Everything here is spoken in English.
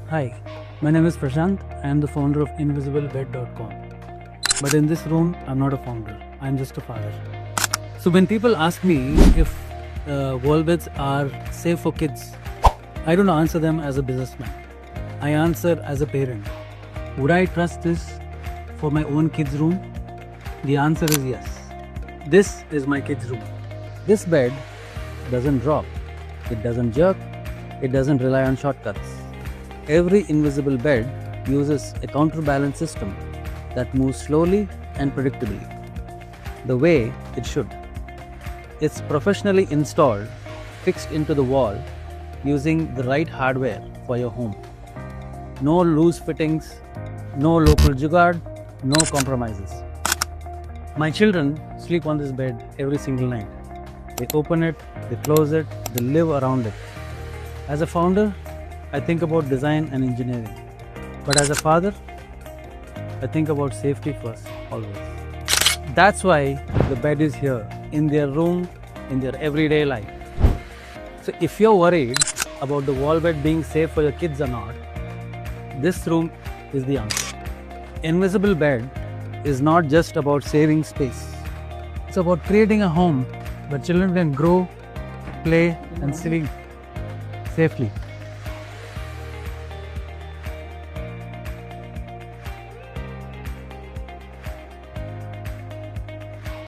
Hi, my name is Prashant. I am the founder of invisiblebed.com. But in this room, I'm not a founder. I'm just a father. So when people ask me if wall beds are safe for kids, I don't answer them as a businessman. I answer as a parent. Would I trust this for my own kid's room? The answer is yes. This is my kid's room. This bed doesn't drop. It doesn't jerk. It doesn't rely on shortcuts. Every invisible bed uses a counterbalance system that moves slowly and predictably, the way it should. It's professionally installed, fixed into the wall, using the right hardware for your home. No loose fittings, no local jugaad, no compromises. My children sleep on this bed every single night. They open it, they close it, they live around it. As a founder, I think about design and engineering. But as a father, I think about safety first, always. That's why the bed is here, in their room, in their everyday life. So if you're worried about the wall bed being safe for your kids or not, this room is the answer. Invisible bed is not just about saving space. It's about creating a home where children can grow, play and sleep safely.